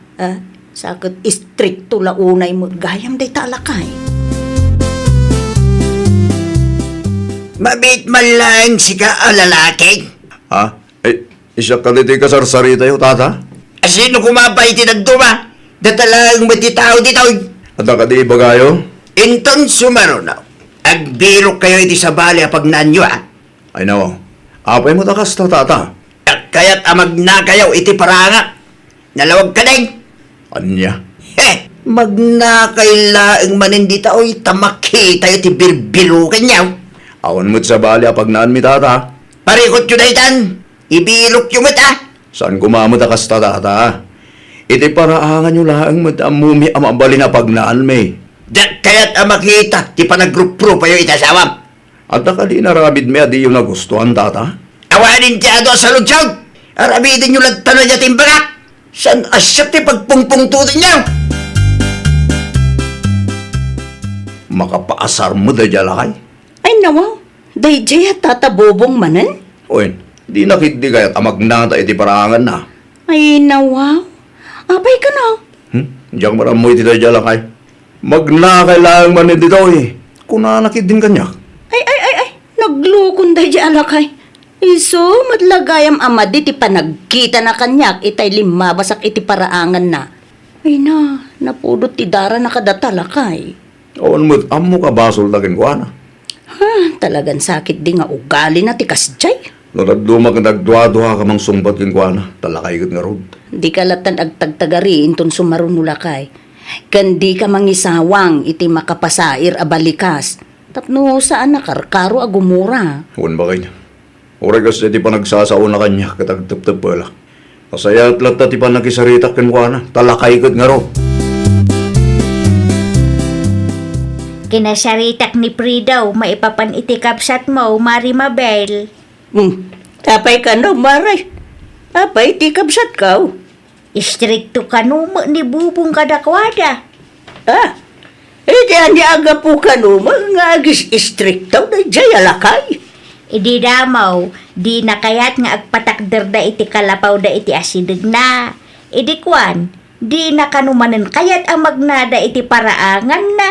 Sakit istrikto launay mo gayam day talakay. Mabit man lang si ka lalaki. Ha? Isya ka dito kasarsari tayo, tata? Sino kumapay tinagduma? Datalang matitao dito. At ka di bagayo? Inton sumaro na. Agbiro kayo iti sa bali pag nanyo Ay nawaw. Apay mo takas ta, tata. Kaya't amag na kayo iti paranga. Nalawag ka din. Anya? Magnakailaang manindi tao'y tamaki tayo ti birbiro kanyaw. Awan mo't sa bali apag naan mi, tata. Parikot yun daytan. Ibilok yung mata. Saan kumamot takas ta, tata? Iti paraangan nyo lang madamumi amabali na pagnaan may. Kaya't amakita ti panagrupro pa yung itasawam. At nakali naramid may adi yung nagustuhan, tata? Awanin ti ado sa lutsog. Arabidin nyo lang tanong niya timbaka. San asyap ti pagpungpungtutin niyo? Makapaasar mo da jalakay. Ay nawaw, day jaya tatabobong manan? Uy, di nakiti kaya't amagnata iti paraangan na. Ay nawaw, abay ka na. Diyak maramoy ti da jalakay. Magnakay lang man dito eh. Kuna nakit din kanya. Ay, naglukon day jaya alakay. Iso, madlagayam amadi ti panagkita na kanyak itay limabasak iti paraangan na. Ay na, napudot ti dara na kadatalakay. Awan mo't amo ka basol tagin ko na. Talagang sakit di nga ugali na ti kasjay. Nagdumag nagduwa-duwa ka mang sumbat kin ko na. Talakay kat nga rod. Di ka latan agtagtagari inton sumarunulakay. Kandi ka mangisawang iti makapasair abalikas. Tapno saan nakarkaro agumura. Awan ba kayo? Oray kasi ti pa nagsasaon na kanya katagtap-tap pala. Masaya at lahat ti pa nakisaritak kin ko na. Talakay kat nga rod. Kinasaritak ni Pridaw, maipapan itikapsat mo, Mari Mabel. Apay ka no, maray. Apay tikabsat ka. Istrikto kanumo ni Bubong kadakwada. Diyan di aga po ka no, mga agis istriktaw na jaya lakay. Idi damaw, di na kayat nga agpatakder da iti kalapaw da iti asidig na. Idi kwan, di na kanumanan kayat ang magnada iti paraangan na.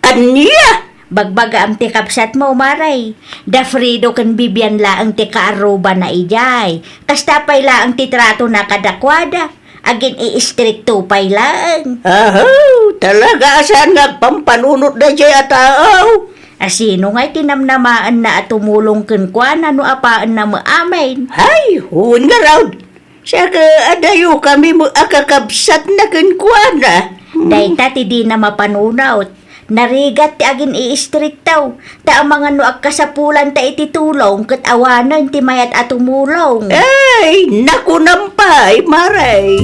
Anya? Bagbaga am ti kapsat mo, Maray. Da Frido kan Bibian laang ti kaaruba na ijay. Kastapay laang ti trato na kadakwada. Agin i-stricto pay laang. Talaga saan nga pampanunot na jaya tao? Asino nga'y tinamnamaan na at tumulong ken kwa na no apaan na maamin. Ay, huwag nga raw. Siya ka adayo kami mo akakabsat na kinkwana. Dayta ti di na mapanunaw. Narigat ti agin i-strictaw. Ta ang mga nuag kasapulan ta iti tulong kat awanan ti mayat at tumulong. Ay, naku nampay, maray.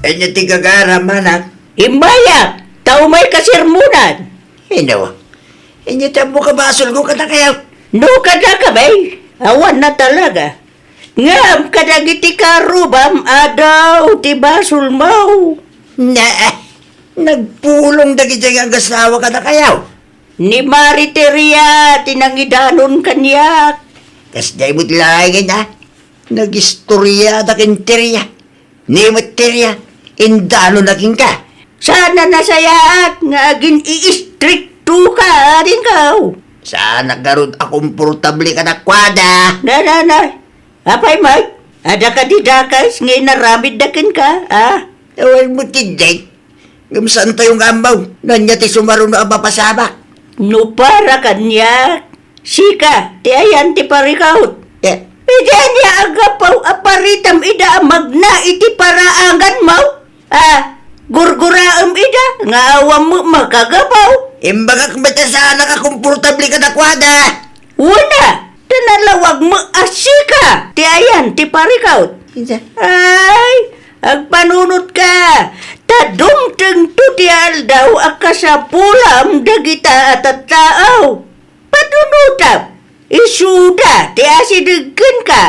Anya ti gagara manak. Imaya, tao may kasirmunan. Ino. Anya ti mo kabasol ko kada kayo. No kada kabay, awan na talaga. Ngam kadagiti karubam adaw ti basul mo. Nagpulong dagi ang gasawa kada kayo. Ni Mariteria tinangidanon kanyak. Kas day mo tilangin Nagistorya da kinteriya. Ni materia. Indano naging ka. Sana nasayaat nga agin i-stricto ka rin ka. Saan nagkaroon akong portable ka na kwada? Na. Apay, Mike. Ada ka di dakas, ngayon naramid dakin ka, ha? Tawag mo tinday. Gamsaan tayong ambaw. Nanya ti sumaron na mapasabak. No para kanya. Sika, ti ayan ti parikaut. Ida niya agapaw aparitam ida magna iti paraangan mau. Gurguraam ida, nga awam mo makagapaw. Imbagak matasana ka komportable ka na kwada. Una, tanalawag mo asika. Ti ayan, ti parikaut. Ay, agpanunot ka. Tadumteng tutial daw akasapulam dagita at tao. Patunutap. Isuda, ti asidagkan ka.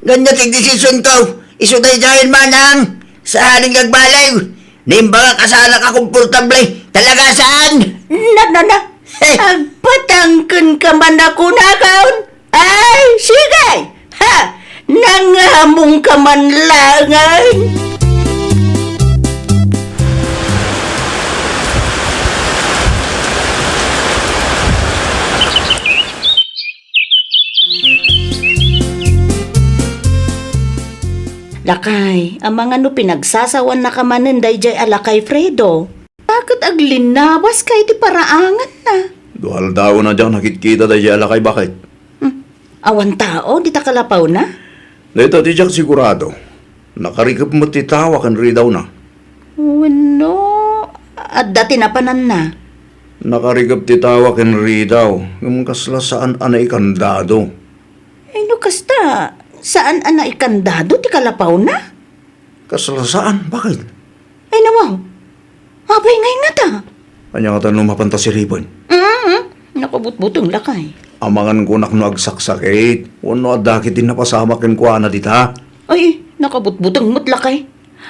Ganyan ting desisyon ko. Isuday dahil manang. Sa haling agbalay. Nimba ka kasala ka komportable. Talaga saan? Na. Agpatangkan ka man ako na kaon. Ay, sige. Ha, nangamong ka man langan. Lakay, ang mga no pinagsasawan na kamanin dayjay alakay Fredo. Bakit aglinabas kay ti paraangan na? Duhal daw na dyan nakikita dahil siya alakay bakit? Awan tao, di ta kalapaw na? Dito di siya sigurado. Nakarikap mo titawa kan rin daw na. Wano, at dati na panan na. Nakarikap titawa kan rin daw. Yung kasla saan anay kandado. Ay no kasta, saan ana ikandado ti kalapaw na? Kasla saan? Bakit? Ay nawaw, abay ngay nga ta. Kanya nga tanong mapanta si Ribbon. Nakabutbutong lakay. Amangan ko nak no agsaksakit. Wano adakit din napasama ken ko ana dita. Ay, nakabutbutong mutlakay.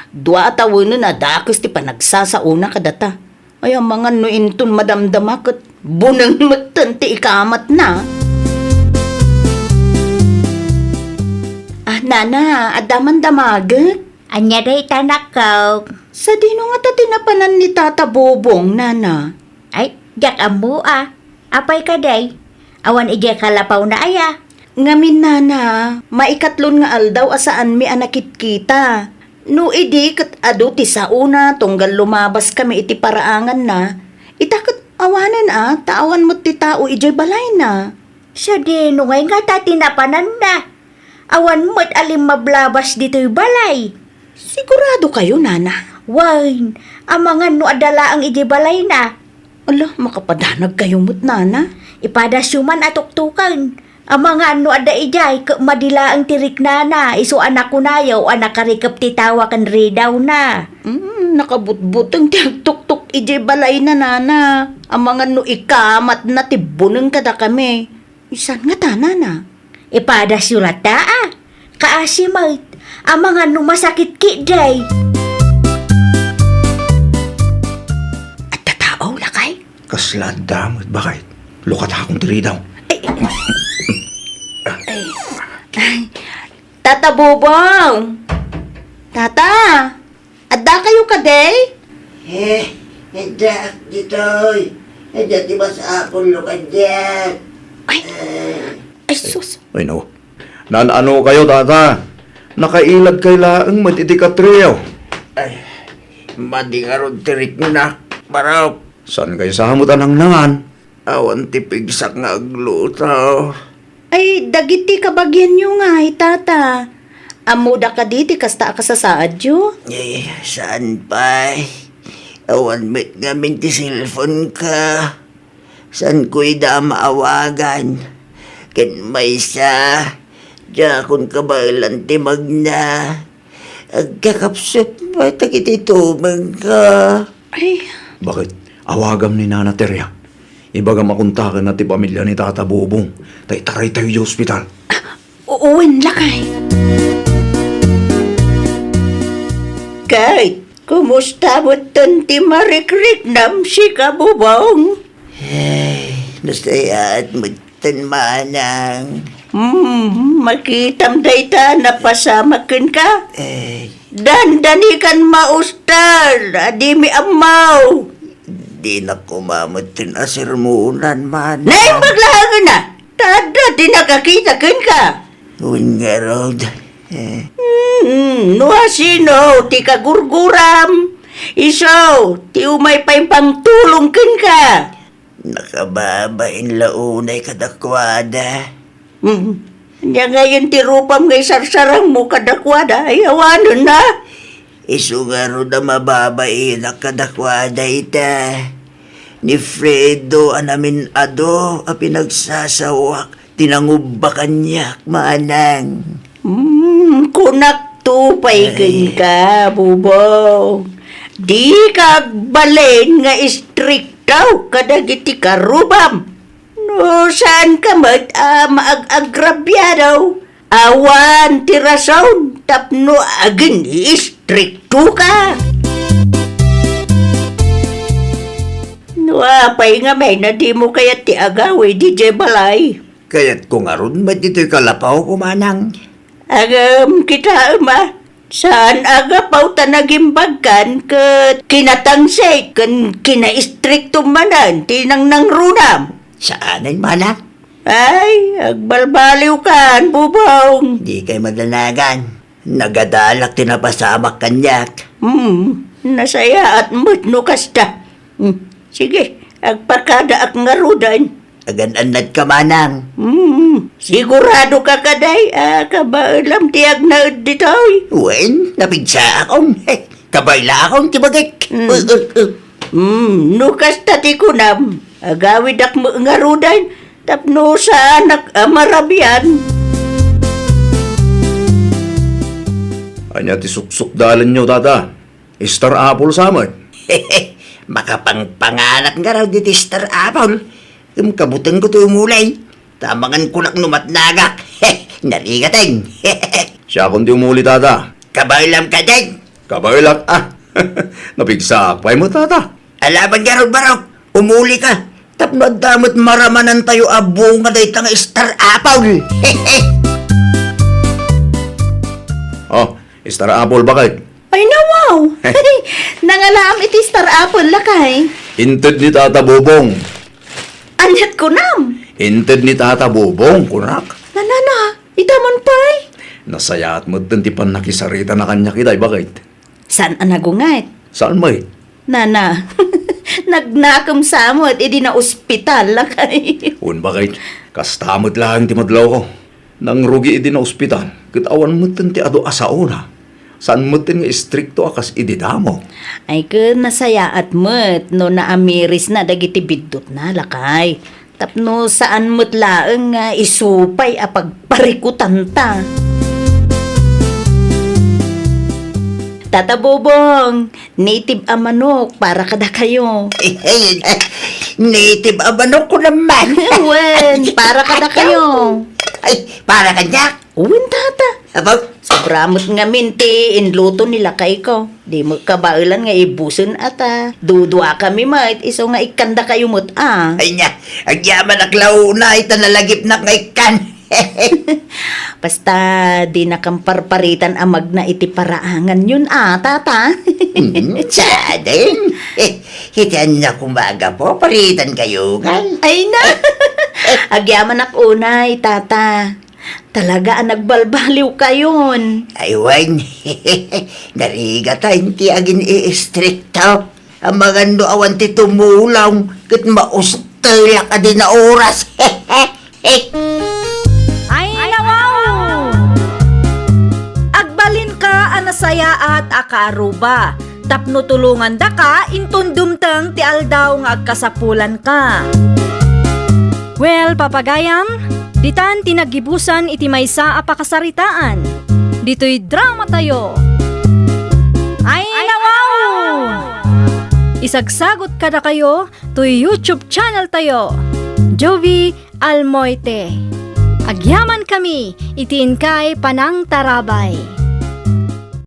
Dua atawin na dakis ti panagsasauna kadata. Ay, ang mga nuinton madamdamakot. Bunang matan ti ikamat na. Nana, adaman damagat. Anya day tanakaw. Sa dino nga ta tinapanan ni Tata Bobong, Nana. Ay, jak ambo Apay ka day. Awan ija kalapaw na aya. Ngamin, Nana, maikatlon nga aldaw asaan mi anakit kita. No idi kat adu ti sauna tunggal lumabas kami iti paraangan na. Itakot awanan taawan mo ti tao ijay balay na. Sa dino ngay nga tatinapanan na. Awan mo't alim mablabas dito'y balay. Sigurado kayo, Nana? Wine, amangan no adala ang iji balay na. Ala, makapadanag kayo mo't, Nana. Ipadasuman at tuktukan. Amangan no ada ijay, madila ang tirik na iso anak ko na yaw, anak karikap titawa kan redaw na. Nakabutbut ang tuk-tuk ijay balay na, Nana. Amangan no ikamat na tibunang kada kami. Isan nga ta, Nana? Ipadasulat Kaasimay, amangan no masakit ki day. At tataaw lakay? Kasla damot bakit? Lukat akong diri daw. Tata Bobong! Tata! Adda kayo ka, day? Hindi, ditoy. Hindi, di ba sa akong lukan dyan? Ay, sus. Ay no. Ano kayo tata? Nakailag kay laang matitikatriyaw. Ay, madingarod tirik na. Baraw. San kayo sa hamutan ng nangan? Awan tipigsak nga aglutaw. Ay, dagiti kabagyan nyo nga, tata. Amuda ka diti, kasta ka sa saadyo. Saan pa? Awan mit nga minti cellphone ka. San ko'y da maawagan? Ken may sa, jakon kabailan timag na. Agkakapsot ba takiti tumag ka? Ay, Bakit? Awagam ni Nana Teria. Ibagam akuntakan na ti pamilya ni Tata Bobong. Taray tayo sa ospital. uuwin lakay. Kay, kumusta mo ti marikrik nam si kabubong? Nasayaat mo manang. Makitam dayta napasamakin ka? Dandani kan maustal, adi mi amaw. Di na kumamot tinasirmunan man. Nay, maglahangan na! Tada, di nakakita kun ka! Nga rod. Nuha sino, ti kagurguram. Iso, ti umay pa yung pangtulong kun ka. Nakababain launay kadakwada. Nya ngayon ti rupam ngay sarsarang mo kadakwada, ay awanon na. Isugaro na mababain na kadakwada ita. Ni Fredo anamin ado a pinagsasawak tinangubakan niya manang. Kunak tupay ka, bubong. Di kagbalen nga istriktaw kadagiti karubam. No, saan ka mat maag-agrabyadaw? Awan tirasaw tapno agin istrikto ka. No, apay nga may na di mo kaya ti agawi di balay. Kaya't kung aron ba dito'y kalapaw kumanang? Agam kita ama. Saan agapaw tanagimbagkan kat kinatangsay kan kinaistrikto manan tinang nang runam? Saan ay manang? Ay, agbalbaliw kan, bubong. Di kay madanagan. Nagadalak tinapasamak kanyak. Nasaya at mutno kasta. Sige, agpakada ak ngarudan. Agan-anad ka manang. Sigurado ka kaday, kabailam tiyag na ditoy. Wen, napigsa akong. Kabayla akong tibagik. Nukas tati kunam. Agawid ak mo ngarudan. Tapno sa anak amarabyan. Anya ti suksuk dalan nyo, tata. Star Apple samad. Makapangpanganak nga raw di Star Apple. Kabutan ko to umulay. Tamangan ko numatnagak. Narigateng. Siya kundi umuli, tata. Kabaylam ka din. Kabaylak, napigsak pa mo, tata. Alaban ka raw baraw. Umuli ka. Tapno damot maramanan tayo abunga day tanga Star Apple. Oh, Star Apple bakit? Ay, nawaw! Nangalaam iti Star Apple lakay. Inted ni Tata Bobong. Anyat ko nam. Inted ni Tata Bobong, kunak. Nanana, itaman pa'y. Nasayaat mo ti pan nakisarita na kanya kitay, bakit? Saan anagungay? Saan may? Nana, nagnakam sa mo at edi na ospital lakay. Un bakit? Kastamot lang ti madlaw ko. Nang rugi idi na ospital, kitawan mo ti ado asauna. Saan mo nga istrikto akas ididamo? Ay ka nasaya at mo't no naamiris na dagiti bidot na lakay. Tapno saan mo't laeng nga isupay a pagparikutan ta. Tata Bobong, native a manok para kada kayo. Native abanok ko naman. Wen, para kada kayo. Ay, para kanyak. Uwin tata. Abaw, Sobramot nga minti, inluto nila kay ko. Di mo kabailan nga ibusin ata. Dudwa kami mait, iso nga ikanda kayo mo't ay niya, agyaman aklaw na itanalagip na kay kan. Basta di nakamparparitan amag na iti paraangan yun tata. Sadeng. Hitan na kumaga po, paritan kayo kan. Ay na! Agyaman ak unay, tata. Talaga ang nagbalbaliw kayon. Ay, wan. Nariga tayo, ti agin i-stricto. Ang magando awan ti tumulaw, kat maustala ka din na oras. Ay, nawaw! Agbalin ka anasaya at akaaruba. Tapno tulungan da ka, intundumtang ti aldaw nga agkasapulan ka. Well, papagayam, ditan tinagibusan iti maysa a pakasaritaan. Dito'y drama tayo. Ay, nawaw! Isagsagot kada kayo to YouTube channel tayo. Jovi Almoite. Agyaman kami, itiin kay Panang Tarabay.